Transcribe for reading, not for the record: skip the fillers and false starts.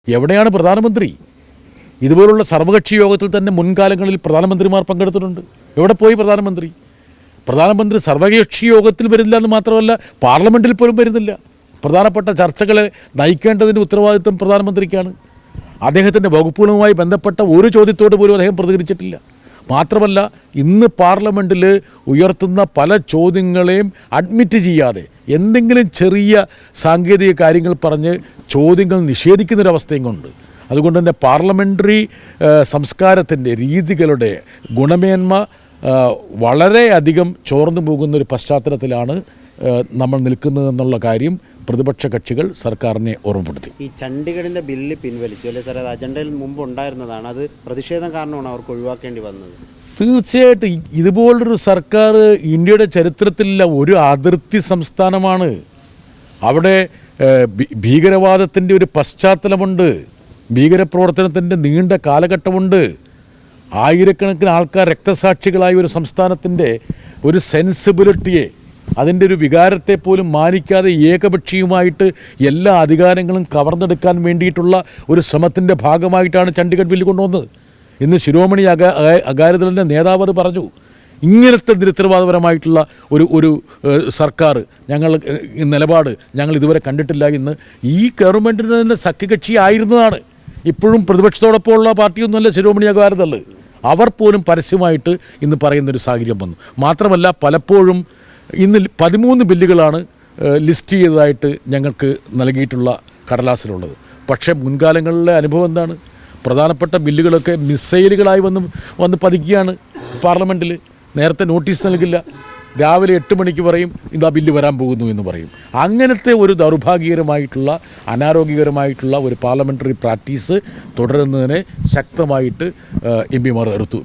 എവിടെയാണ് പ്രധാനമന്ത്രി? ഇതുപോലുള്ള സർവകക്ഷി യോഗത്തിൽ തന്നെ മുൻകാലങ്ങളിൽ പ്രധാനമന്ത്രിമാർ പങ്കെടുത്തിട്ടുണ്ട്. എവിടെ പോയി പ്രധാനമന്ത്രി? പ്രധാനമന്ത്രി സർവകക്ഷി യോഗത്തിൽ വരുന്നില്ല എന്ന് മാത്രമല്ല, പാർലമെൻറ്റിൽ പോലും വരുന്നില്ല. പ്രധാനപ്പെട്ട ചർച്ചകളെ നയിക്കേണ്ടതിൻ്റെ ഉത്തരവാദിത്വം പ്രധാനമന്ത്രിക്കാണ്. അദ്ദേഹത്തിൻ്റെ വകുപ്പുകളുമായി ബന്ധപ്പെട്ട ഒരു ചോദ്യത്തോട് പോലും അദ്ദേഹം പ്രതികരിച്ചിട്ടില്ല. മാത്രമല്ല, ഇന്ന് പാർലമെൻറ്റിൽ ഉയർത്തുന്ന പല ചോദ്യങ്ങളെയും അഡ്മിറ്റ് ചെയ്യാതെ എന്തെങ്കിലും ചെറിയ സാങ്കേതിക കാര്യങ്ങൾ പറഞ്ഞ് ചോദ്യങ്ങൾ നിഷേധിക്കുന്നൊരവസ്ഥയും കൊണ്ട്, അതുകൊണ്ട് തന്നെ പാർലമെൻ്ററി സംസ്കാരത്തിൻ്റെ രീതികളുടെ ഗുണമേന്മ വളരെയധികം ചോർന്നു പോകുന്നൊരു പശ്ചാത്തലത്തിലാണ് നമ്മൾ നിൽക്കുന്നതെന്നുള്ള കാര്യം പ്രതിപക്ഷ കക്ഷികൾ സർക്കാരിനെ ഓർമ്മപ്പെടുത്തി. ഈ ചണ്ഡീഗഡിൻ്റെ ബില്ല് പിൻവലിച്ചു അല്ലേ സാർ? അത് അജണ്ടയിൽ മുമ്പ് ഉണ്ടായിരുന്നതാണ്. അത് പ്രതിഷേധം കാരണമാണ് അവർക്ക് ഒഴിവാക്കേണ്ടി വന്നത്. തീർച്ചയായിട്ടും ഇതുപോലൊരു സർക്കാർ ഇന്ത്യയുടെ ചരിത്രത്തിലുള്ള ഒരു അതിർത്തി സംസ്ഥാനമാണ്. അവിടെ ഭീകരവാദത്തിൻ്റെ ഒരു പശ്ചാത്തലമുണ്ട്, ഭീകരപ്രവർത്തനത്തിൻ്റെ നീണ്ട കാലഘട്ടമുണ്ട്. ആയിരക്കണക്കിന് ആൾക്കാർ രക്തസാക്ഷികളായ ഒരു സംസ്ഥാനത്തിൻ്റെ ഒരു സെൻസിബിലിറ്റിയെ, അതിൻ്റെ ഒരു വികാരത്തെ പോലും മാനിക്കാതെ ഏകപക്ഷീയമായിട്ട് എല്ലാ അധികാരങ്ങളും കവർന്നെടുക്കാൻ വേണ്ടിയിട്ടുള്ള ഒരു ശ്രമത്തിൻ്റെ ഭാഗമായിട്ടാണ് ചണ്ഡീഗഡ് ബില്ല് കൊണ്ടുവന്നത്. ഇന്ന് ശിരോമണി അകാലിദളിൻ്റെ നേതാവ് അത് പറഞ്ഞു. ഇങ്ങനത്തെ നിരുത്തരവാദപരമായിട്ടുള്ള ഒരു സർക്കാർ നിലപാട് ഞങ്ങൾ ഇതുവരെ കണ്ടിട്ടില്ല എന്ന്. ഈ ഗവൺമെൻറ്റിന് തന്നെ സഖ്യകക്ഷി ആയിരുന്നതാണ്. ഇപ്പോഴും പ്രതിപക്ഷത്തോടൊപ്പമുള്ള പാർട്ടിയൊന്നുമല്ല ശിരോമണി അകാലിദൾ. അവർ പോലും പരസ്യമായിട്ട് ഇന്ന് പറയുന്നൊരു സാഹചര്യം വന്നു. മാത്രമല്ല, പലപ്പോഴും ഇന്ന് 13 ബില്ലുകളാണ് ലിസ്റ്റ് ചെയ്തതായിട്ട് ഞങ്ങൾക്ക് നൽകിയിട്ടുള്ള കടലാസിലുള്ളത്. പക്ഷേ മുൻകാലങ്ങളിലെ അനുഭവം എന്താണ്? പ്രധാനപ്പെട്ട ബില്ലുകളൊക്കെ മിസൈലുകളായി വന്ന് പതിക്കുകയാണ് പാർലമെൻറ്റിൽ. നേരത്തെ നോട്ടീസ് നൽകില്ല, രാവിലെ 8 മണിക്ക് പറയും ഇതാ ബില്ല് വരാൻ പോകുന്നു എന്ന് പറയും. അങ്ങനത്തെ ഒരു ദൗർഭാഗ്യകരമായിട്ടുള്ള അനാരോഗ്യകരമായിട്ടുള്ള ഒരു പാർലമെൻ്ററി പ്രാക്ടീസ് തുടരുന്നതിനെ ശക്തമായിട്ട് എം പിമാർ എതിർത്തു.